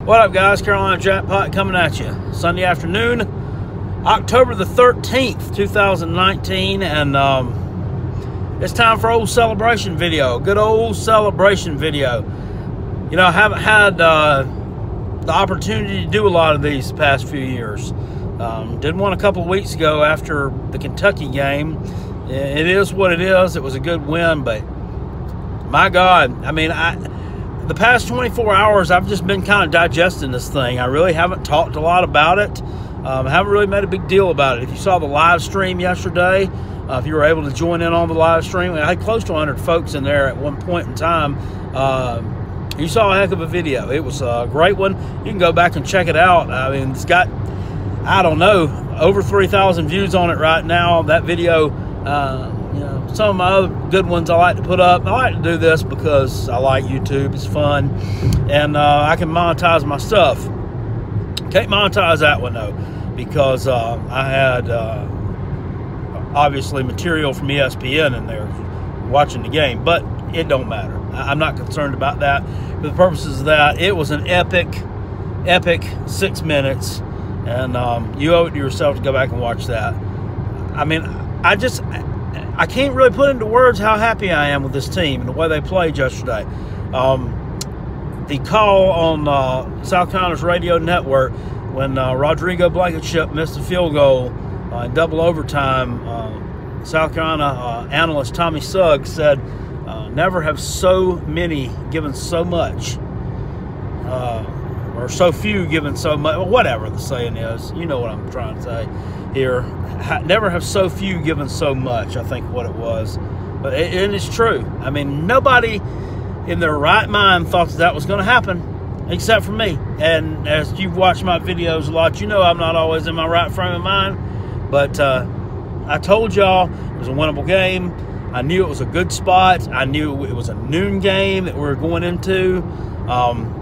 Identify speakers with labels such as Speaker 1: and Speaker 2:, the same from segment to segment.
Speaker 1: What up, guys? Carolina Jackpot coming at you Sunday afternoon, October the 13th, 2019, and it's time for old celebration video. Good old celebration video. You know, I haven't had the opportunity to do a lot of these the past few years. Did one a couple of weeks ago after the Kentucky game. It is what it is. It was a good win, but my God, I mean, the past 24 hours, I've just been kind of digesting this thing. I really haven't talked a lot about it. I haven't really made a big deal about it. If you saw the live stream yesterday, if you were able to join in on the live stream, I had close to 100 folks in there at one point in time. You saw a heck of a video. It was a great one. You can go back and check it out. I mean, it's got, I don't know, over 3,000 views on it right now. That video, you know, some of my other good ones I like to put up. I like to do this because I like YouTube. It's fun, and I can monetize my stuff. Can't monetize that one though, because I had obviously material from ESPN in there watching the game, but it don't matter. I'm not concerned about that. For the purposes of that, it was an epic 6 minutes, and you owe it to yourself to go back and watch that. I mean, I can't really put into words how happy I am with this team and the way they played yesterday. The call on South Carolina's radio network when Rodrigo Blankenship missed a field goal in double overtime, South Carolina analyst Tommy Suggs said, never have so many given so much, or so few given so much, or whatever the saying is. You know what I'm trying to say here. Never have so few given so much, I think what it was. But and it's true. I mean, nobody in their right mind thought that was going to happen except for me. And as you've watched my videos a lot, you know I'm not always in my right frame of mind. But I told y'all it was a winnable game. I knew it was a good spot. I knew it was a noon game that we were going into.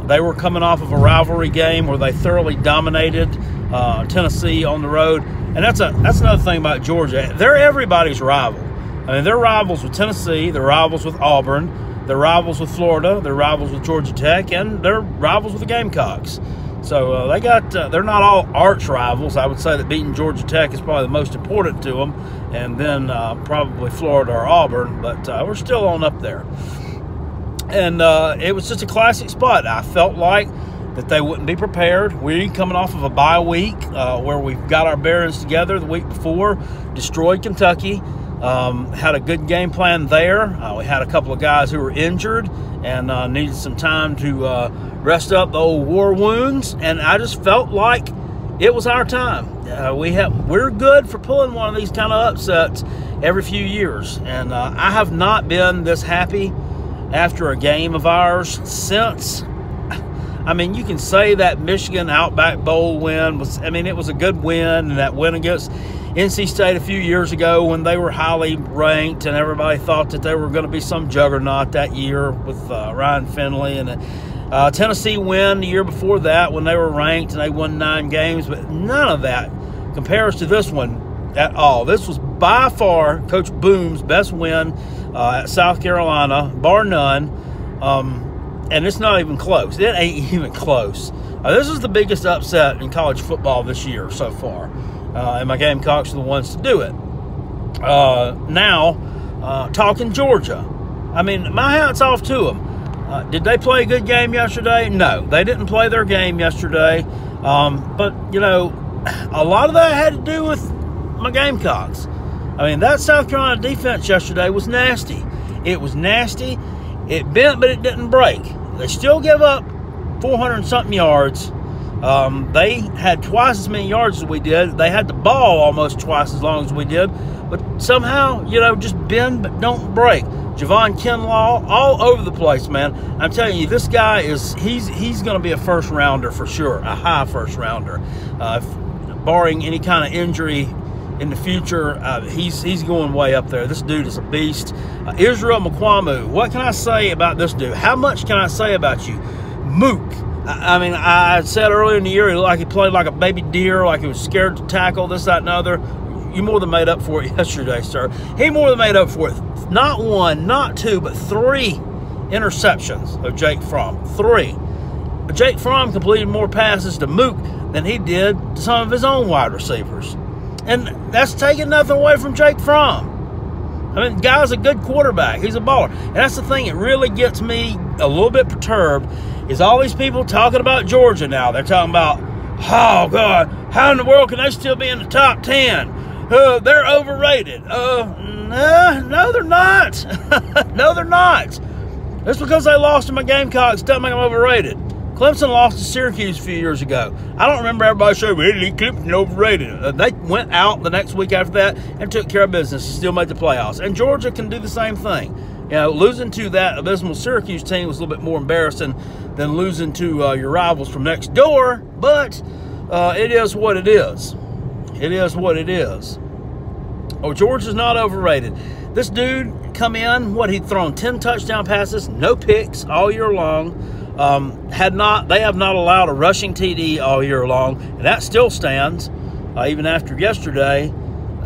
Speaker 1: They were coming off of a rivalry game where they thoroughly dominated Tennessee on the road. And that's another thing about Georgia. They're everybody's rival. I mean, they're rivals with Tennessee. They're rivals with Auburn. They're rivals with Florida. They're rivals with Georgia Tech. And they're rivals with the Gamecocks. So they're not all arch rivals. I would say that beating Georgia Tech is probably the most important to them. And then probably Florida or Auburn. But we're still on up there. And it was just a classic spot. I felt like that they wouldn't be prepared. We coming off of a bye week where we got our bearings together the week before, destroyed Kentucky, had a good game plan there. We had a couple of guys who were injured and needed some time to rest up the old war wounds, and I just felt like it was our time. We're good for pulling one of these kind of upsets every few years, and I have not been this happy after a game of ours since. I mean, you can say that Michigan Outback Bowl win was, I mean, it was a good win, and that win against NC State a few years ago when they were highly ranked and everybody thought that they were going to be some juggernaut that year with Ryan Finley, and a Tennessee win the year before that when they were ranked and they won 9 games, but none of that compares to this one at all. This was by far Coach Boone's best win at South Carolina, bar none. And it's not even close. It ain't even close. This is the biggest upset in college football this year so far. And my Gamecocks are the ones to do it. Now, talking Georgia. I mean, my hat's off to them. Did they play a good game yesterday? No, they didn't play their game yesterday. But, you know, a lot of that had to do with my Gamecocks. I mean, that South Carolina defense yesterday was nasty. It was nasty. It bent, but it didn't break. They still give up 400-something yards. They had twice as many yards as we did. They had the ball almost twice as long as we did. But somehow, you know, just bend but don't break. Javon Kinlaw, all over the place, man. I'm telling you, this guy he's going to be a first-rounder for sure, a high first-rounder. Barring any kind of injury in the future, he's going way up there. This dude is a beast. Israel Mukuamu, what can I say about this dude? How much can I say about you? Mook. I mean, I said earlier in the year, he played like a baby deer, like he was scared to tackle, this, that, and other. You more than made up for it yesterday, sir. He more than made up for it. Not one, not two, but 3 interceptions of Jake Fromm. 3. Jake Fromm completed more passes to Mook than he did to some of his own wide receivers. And that's taking nothing away from Jake Fromm. I mean, the guy's a good quarterback. He's a baller. And that's the thing that really gets me a little bit perturbed is all these people talking about Georgia now. They're talking about, oh, God, how in the world can they still be in the top 10? They're overrated. No, they're not. No, they're not. Just because they lost to my Gamecocks doesn't make them overrated. Clemson lost to Syracuse a few years ago. I don't remember everybody saying, well, Clemson overrated. They went out the next week after that and took care of business and still made the playoffs. And Georgia can do the same thing. You know, losing to that abysmal Syracuse team was a little bit more embarrassing than losing to your rivals from next door. But it is what it is. It is what it is. Oh, Georgia's not overrated. This dude come in, he'd thrown 10 touchdown passes, no picks all year long. They have not allowed a rushing TD all year long, and that still stands even after yesterday.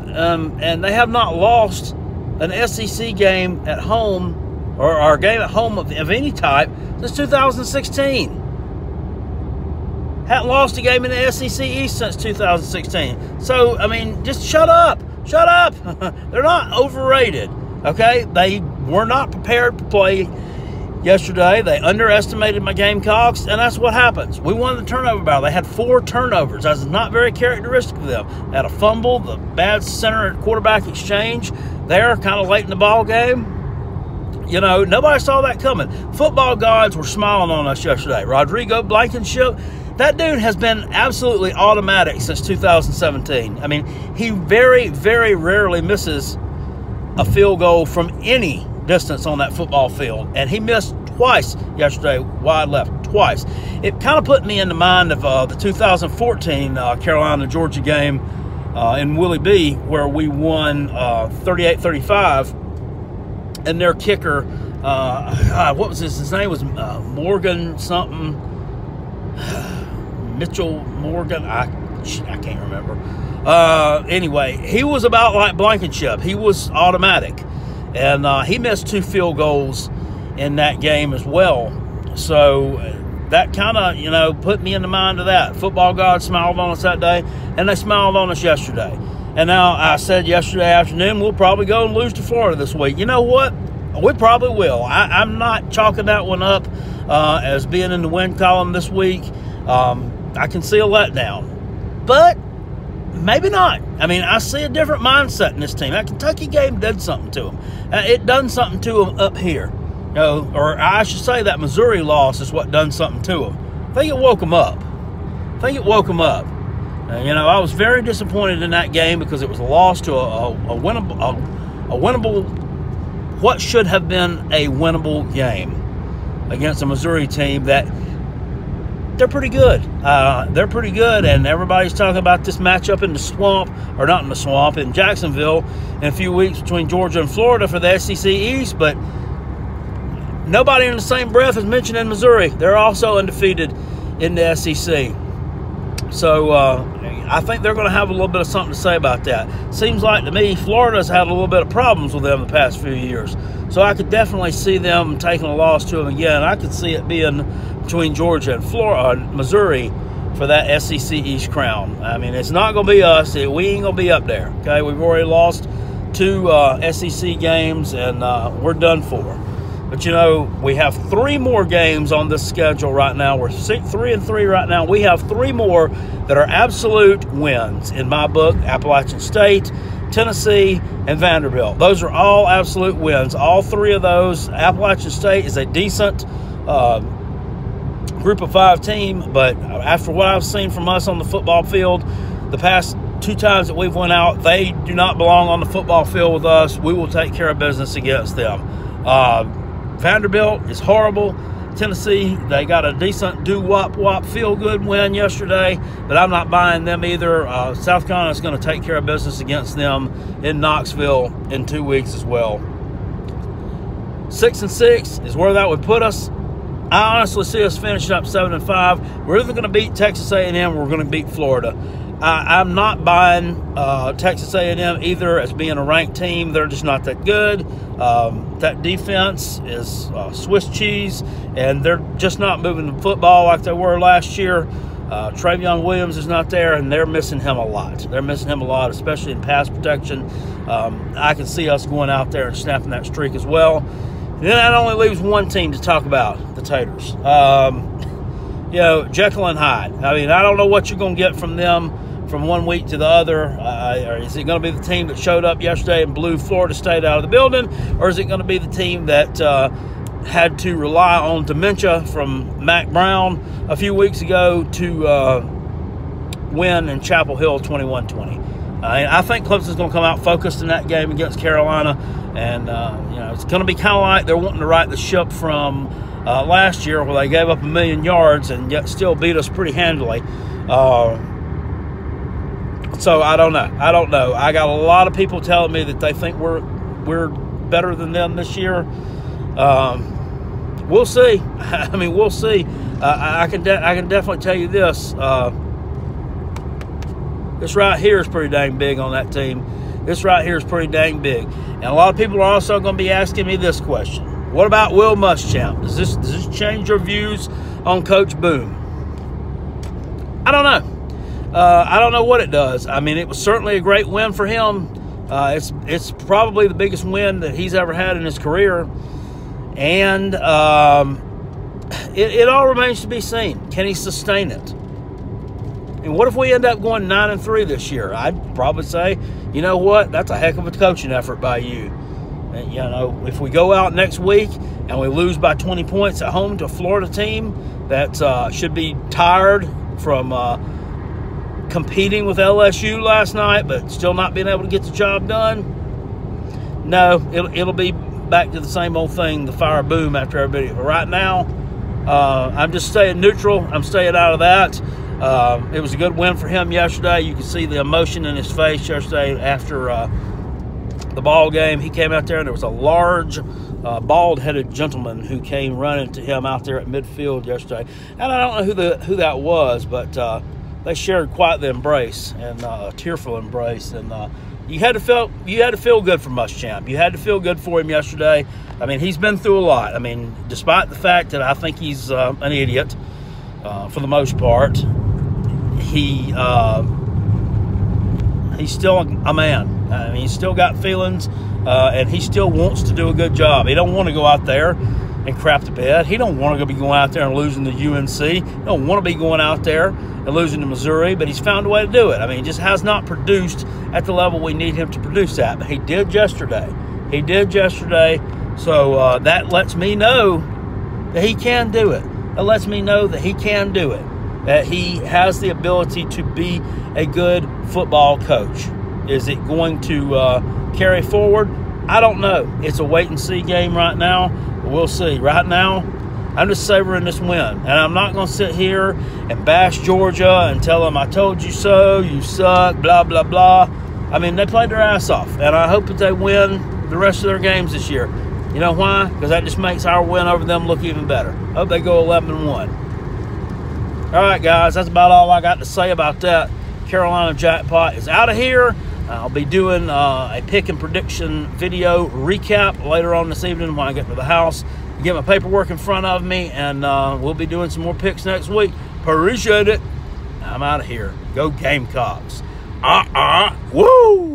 Speaker 1: And they have not lost an SEC game at home or a game at home of any type since 2016. Hadn't lost a game in the SEC East since 2016. So, I mean, just shut up. Shut up. They're not overrated, okay? They were not prepared to play yesterday. They underestimated my Gamecocks, and that's what happens. We won the turnover battle. They had 4 turnovers. That's not very characteristic of them. They had a fumble, the bad center and quarterback exchange there kind of late in the ball game. You know, nobody saw that coming. Football gods were smiling on us yesterday. Rodrigo Blankenship, that dude has been absolutely automatic since 2017. I mean, he very, very rarely misses a field goal from any distance on that football field, and he missed twice yesterday, wide left, twice. It kind of put me in the mind of the 2014 Carolina-Georgia game in Willie B, where we won 38-35, and their kicker, what was his name was Morgan something, Mitchell Morgan, I can't remember. Anyway, he was about like Blankenship. He was automatic. And he missed 2 field goals in that game as well. So that kind of, you know, put me in the mind of that. Football gods smiled on us that day, and they smiled on us yesterday. And now I said yesterday afternoon, we'll probably go and lose to Florida this week. You know what? We probably will. I'm not chalking that one up as being in the win column this week. I can see a letdown. But maybe not. I mean, I see a different mindset in this team. That Kentucky game did something to them. It done something to them up here. You know, or I should say that Missouri loss is what done something to them. I think it woke them up. And, you know, I was very disappointed in that game because it was a loss to a winnable, what should have been a winnable game against a Missouri team that they're pretty good. They're pretty good, and everybody's talking about this matchup in the swamp, or not in the swamp, in Jacksonville in a few weeks between Georgia and Florida for the SEC East, but nobody in the same breath is mentioning Missouri. They're also undefeated in the SEC. So I think they're going to have a little bit of something to say about that. Seems like to me Florida's had a little bit of problems with them the past few years. So I could definitely see them taking a loss to them again. I could see it being between Georgia and Missouri for that SEC East crown. I mean, it's not going to be us. We ain't going to be up there. Okay, we've already lost 2 SEC games, and we're done for. But, you know, we have 3 more games on this schedule right now. We're 3-3 right now. We have 3 more that are absolute wins in my book. Appalachian State, Tennessee, and Vanderbilt. Those are all absolute wins. All 3 of those. Appalachian State is a decent group of 5 team, but after what I've seen from us on the football field, the past 2 times that we've went out, they do not belong on the football field with us. We will take care of business against them. Vanderbilt is horrible. Tennessee, they got a decent do-wop-wop feel-good win yesterday, but I'm not buying them either. South Carolina is going to take care of business against them in Knoxville in 2 weeks as well. 6-6 is where that would put us. I honestly see us finishing up 7-5. We're either going to beat Texas A&M or we're going to beat Florida. I'm not buying Texas A&M either as being a ranked team. They're just not that good. That defense is Swiss cheese, and they're just not moving the football like they were last year. Travion Williams is not there, and they're missing him a lot. They're missing him a lot, especially in pass protection. I can see us going out there and snapping that streak as well. And then that only leaves one team to talk about, the Taters. You know, Jekyll and Hyde. I mean, I don't know what you're going to get from them from one week to the other. Or is it going to be the team that showed up yesterday and blew Florida State out of the building? Or is it going to be the team that had to rely on dementia from Mac Brown a few weeks ago to win in Chapel Hill 21-20? I think Clemson's going to come out focused in that game against Carolina. And, you know, it's going to be kind of like they're wanting to right the ship from last year where they gave up 1,000,000 yards and yet still beat us pretty handily. So I don't know. I got a lot of people telling me that they think we're better than them this year. We'll see. I mean, we'll see. I can definitely tell you this. This right here is pretty dang big on that team. This right here is pretty dang big. And a lot of people are also going to be asking me this question. What about Will Muschamp? Does this change your views on Coach Boone? I don't know. I don't know what it does. I mean, it was certainly a great win for him. It's probably the biggest win that he's ever had in his career. And it all remains to be seen. Can he sustain it? And what if we end up going 9-3 this year? I'd probably say, you know what? That's a heck of a coaching effort by you. And, you know, if we go out next week and we lose by 20 points at home to a Florida team that should be tired from competing with LSU last night but still not being able to get the job done, no, it'll be back to the same old thing, the fire boom after everybody. But right now, I'm just staying neutral. I'm staying out of that. It was a good win for him yesterday. You could see the emotion in his face yesterday after the ball game. He came out there, and there was a large, bald-headed gentleman who came running to him out there at midfield yesterday. And I don't know who that was, but they shared quite the embrace, and a tearful embrace. And you had to feel good for Muschamp. You had to feel good for him yesterday. I mean, he's been through a lot. I mean, despite the fact that I think he's an idiot for the most part, he's still a man. I mean, he's still got feelings, and he still wants to do a good job. He don't want to go out there and crap the bed. He don't want to be going out there and losing to UNC. He don't want to be going out there and losing to Missouri, but he's found a way to do it. I mean, he just has not produced at the level we need him to produce at, but he did yesterday. He did yesterday, so that lets me know that he can do it. That lets me know that he can do it, that he has the ability to be a good football coach. Is it going to carry forward? I don't know. It's a wait-and-see game right now. We'll see. Right now, I'm just savoring this win. And I'm not going to sit here and bash Georgia and tell them, I told you so, you suck, blah, blah, blah. I mean, they played their ass off. And I hope that they win the rest of their games this year. You know why? Because that just makes our win over them look even better. Hope they go 11-1. All right, guys, that's about all I got to say about that. Carolina Jackpot is out of here. I'll be doing a pick and prediction video recap later on this evening when I get to the house. Get my paperwork in front of me, and we'll be doing some more picks next week. Appreciate it. I'm out of here. Go Gamecocks. Woo!